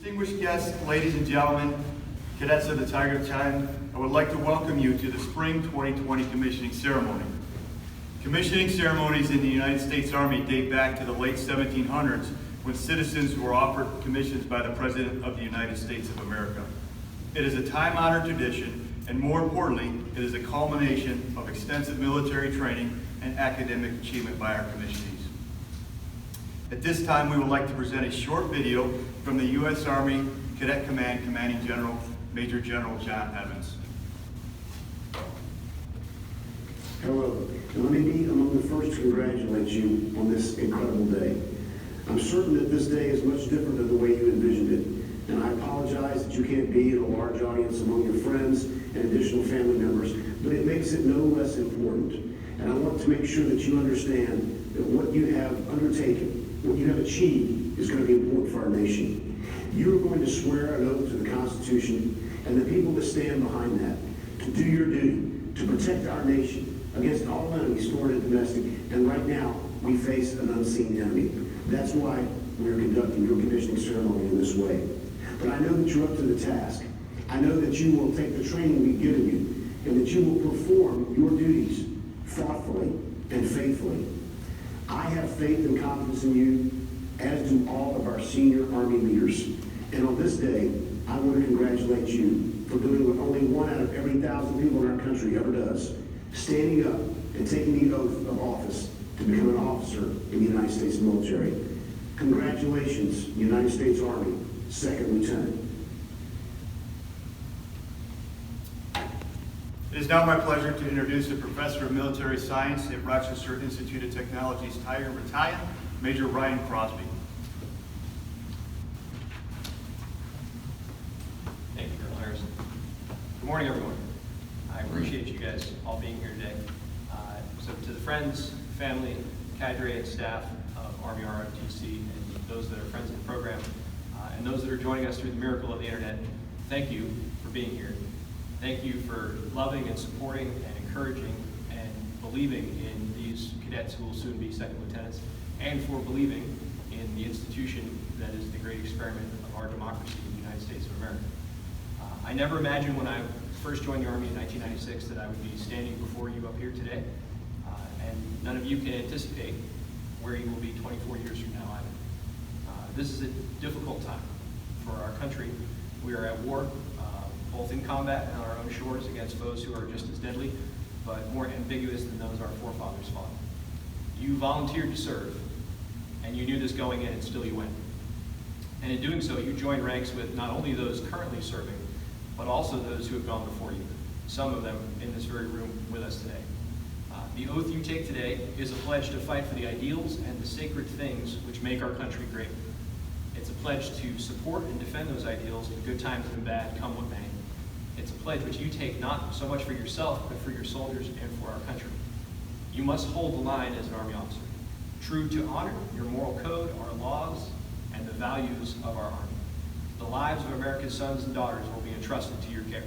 Distinguished guests, ladies and gentlemen, cadets of the Tiger Battalion, I would like to welcome you to the Spring 2020 Commissioning Ceremony. Commissioning ceremonies in the United States Army date back to the late 1700s when citizens were offered commissions by the President of the United States of America. It is a time-honored tradition, and more importantly, it is a culmination of extensive military training and academic achievement by our commissionees. At this time, we would like to present a short video from the U.S. Army Cadet Command Commanding General, Major General John Evans. Hello, and let me be among the first to congratulate you on this incredible day. I'm certain that this day is much different than the way you envisioned it, and I apologize that you can't be in a large audience among your friends and additional family members, but it makes it no less important. And I want to make sure that you understand that what you have undertaken, what you have achieved, is going to be important for our nation. You are going to swear an oath to the Constitution and the people that stand behind that, to do your duty, to protect our nation against all enemies, foreign and domestic, and right now we face an unseen enemy. That's why we are conducting your commissioning ceremony in this way. But I know that you're up to the task. I know that you will take the training we've given you, and that you will perform your duties thoughtfully and faithfully. I have faith and confidence in you, as do all of our senior Army leaders. And on this day, I want to congratulate you for doing what only 1 out of every 1,000 people in our country ever does, standing up and taking the oath of office to become an officer in the United States military. Congratulations, United States Army, Second Lieutenant. It is now my pleasure to introduce the Professor of Military Science at Rochester Institute of Technology's Tiger Battalion, Major Ryan Crosby. Thank you, Colonel Harrison. Good morning, everyone. I appreciate you guys all being here today. So to the friends, family, cadre, and staff of Army ROTC, and those that are friends of the program, and those that are joining us through the miracle of the internet, thank you for being here. Thank you for loving and supporting and encouraging and believing in these cadets who will soon be second lieutenants, and for believing in the institution that is the great experiment of our democracy in the United States of America. I never imagined when I first joined the Army in 1996 that I would be standing before you up here today, and none of you can anticipate where you will be 24 years from now either. This is a difficult time for our country. We are at war, both in combat and on our own shores against foes who are just as deadly, but more ambiguous than those our forefathers fought. You volunteered to serve, and you knew this going in, and still you went. And in doing so, you joined ranks with not only those currently serving, but also those who have gone before you, some of them in this very room with us today. The oath you take today is a pledge to fight for the ideals and the sacred things which make our country great. It's a pledge to support and defend those ideals in good times and bad, come what may. It's a pledge which you take not so much for yourself, but for your soldiers and for our country. You must hold the line as an Army officer, true to honor your moral code, our laws, and the values of our Army. The lives of America's sons and daughters will be entrusted to your care.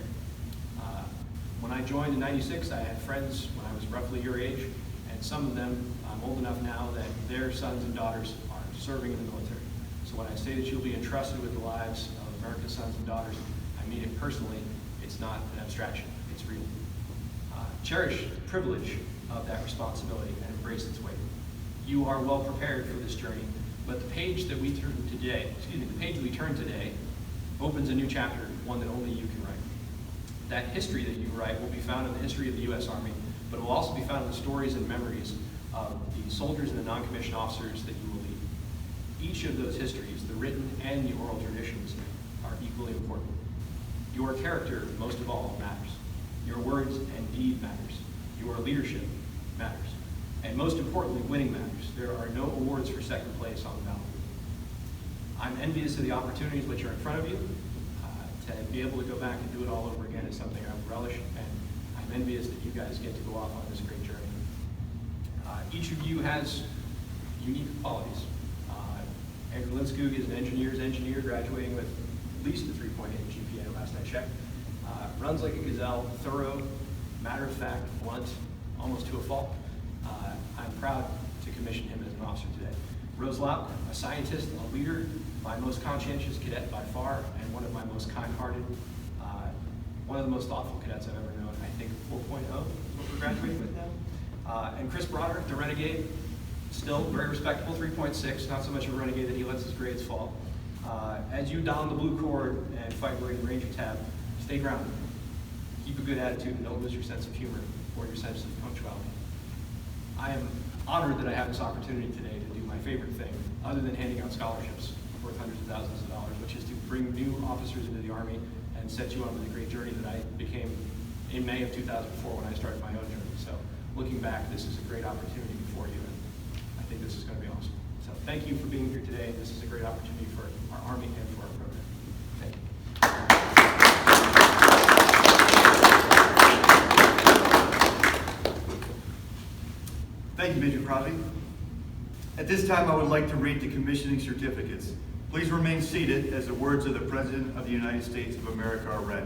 When I joined in '96, I had friends when I was roughly your age, and some of them, I'm old enough now that their sons and daughters are serving in the military. So when I say that you'll be entrusted with the lives of America's sons and daughters, I mean it personally. It's not an abstraction, it's real. Cherish the privilege of that responsibility and embrace its weight. You are well prepared for this journey, but the page that we turn today opens a new chapter, one that only you can write. That history that you write will be found in the history of the U.S. Army, but it will also be found in the stories and memories of the soldiers and the non-commissioned officers that you will lead. Each of those histories, the written and the oral traditions, are equally important. Your character, most of all, matters. Your words and deed matters. Your leadership matters. And most importantly, winning matters. There are no awards for second place on the ballot. I'm envious of the opportunities which are in front of you. To be able to go back and do it all over again is something I would relish, and I'm envious that you guys get to go off on this great journey. Each of you has unique qualities. Andrew Lindskoog is an engineer's engineer, graduating with at least a 3.8 GPA last I checked. Runs like a gazelle, thorough, matter-of-fact, blunt, almost to a fault. I'm proud to commission him as an officer today. Rose Lauk, a scientist, a leader, my most conscientious cadet by far, and one of my most kind-hearted, one of the most thoughtful cadets I've ever known. I think 4.0 is what we're graduating with now. And Chris Broderick, the renegade, still very respectable, 3.6, not so much a renegade that he lets his grades fall. As you don the blue cord and fight Marine Ranger tab, stay grounded. Keep a good attitude and don't lose your sense of humor or your sense of punctuality. I am honored that I have this opportunity today to do my favorite thing, other than handing out scholarships worth hundreds of thousands of dollars, which is to bring new officers into the Army and set you on with a great journey that I became in May of 2004 when I started my own journey. So looking back, this is a great opportunity before you, and I think this is going to be awesome. So thank you for being here today. This is a great opportunity for our Army and for our program. Thank you. Thank you, Major Crosby. At this time, I would like to read the commissioning certificates. Please remain seated as the words of the President of the United States of America are read.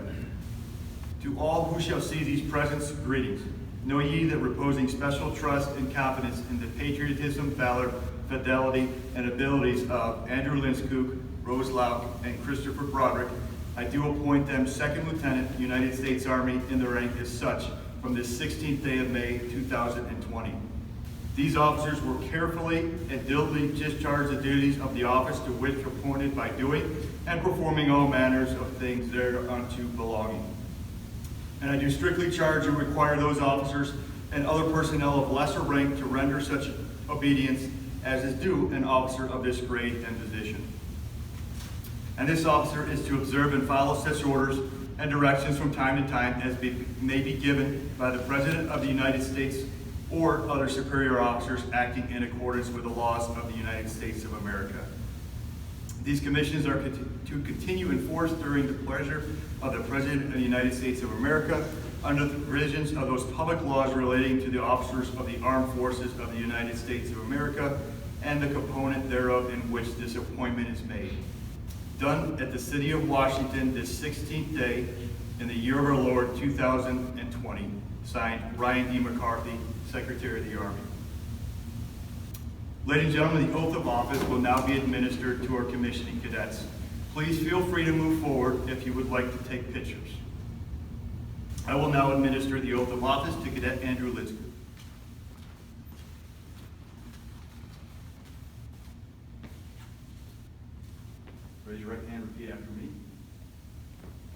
To all who shall see these presents, greetings. Know ye that reposing special trust and confidence in the patriotism, valor, fidelity, and abilities of Andrew Lindskoog, Rose Lauk, and Christopher Broderick, I do appoint them Second Lieutenant, United States Army, in the rank as such from this 16th day of May, 2020. These officers will carefully and diligently discharge the duties of the office to which appointed by doing and performing all manners of things thereunto belonging. And I do strictly charge and require those officers and other personnel of lesser rank to render such obedience as is due an officer of this grade and position. And this officer is to observe and follow such orders and directions from time to time as may be given by the President of the United States or other superior officers acting in accordance with the laws of the United States of America. These commissions are to continue in force during the pleasure of the President of the United States of America under the provisions of those public laws relating to the officers of the armed forces of the United States of America and the component thereof in which this appointment is made. Done at the City of Washington this 16th day in the year of our Lord 2020. Signed, Ryan D. McCarthy, Secretary of the Army. Ladies and gentlemen, the oath of office will now be administered to our commissioning cadets. Please feel free to move forward if you would like to take pictures. I will now administer the oath of office to Cadet Andrew Lindskoog. Raise your right hand and repeat after me.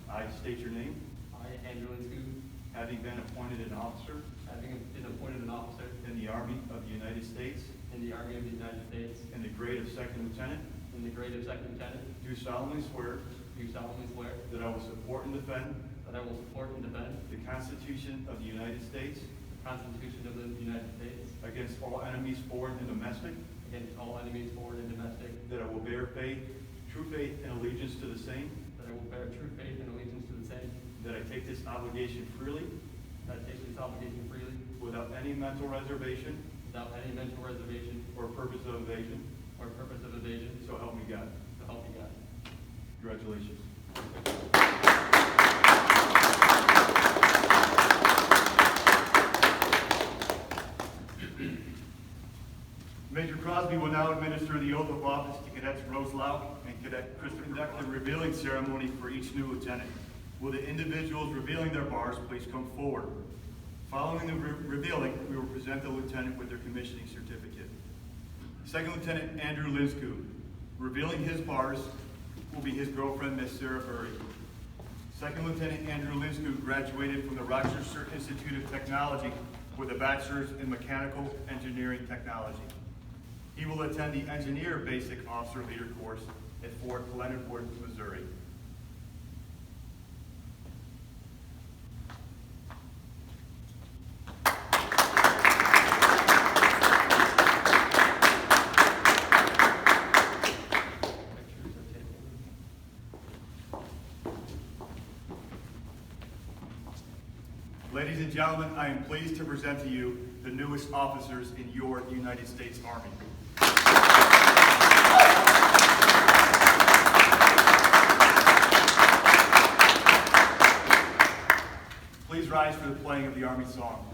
I state your name. I, Andrew Lindskoog, Having been appointed an officer having been appointed an officer in the Army of the United States in the Army of the United States in the grade of Second Lieutenant, in the grade of Second Lieutenant, do solemnly swear do solemnly swear that I will support and defend that I will support and defend the Constitution of the United States the Constitution of the United States against all enemies, foreign and domestic, against all enemies, foreign and domestic, that I will bear faith, true faith, and allegiance to the same, that I will bear true faith and allegiance to the same, that I take this obligation freely that I take this obligation freely without any mental reservation without any mental reservation or purpose of evasion, or purpose of evasion, so help me God. so help me God. Congratulations. Major Crosby will now administer the oath of office to Cadets Rose Lauk and Cadet Christopher. Conduct the revealing ceremony for each new lieutenant. Will the individuals revealing their bars please come forward? Following the revealing, we will present the lieutenant with their commissioning certificate. Second Lieutenant Andrew Lindskoog. Revealing his bars will be his girlfriend, Miss Sarah Burry. Second Lieutenant Andrew Lindskoog graduated from the Rochester Institute of Technology with a bachelor's in mechanical engineering technology. He will attend the Engineer Basic Officer Leader course at Fort Leonard Wood, Missouri. Ladies and gentlemen, I am pleased to present to you the newest officers in your United States Army. Please rise for the playing of the Army song.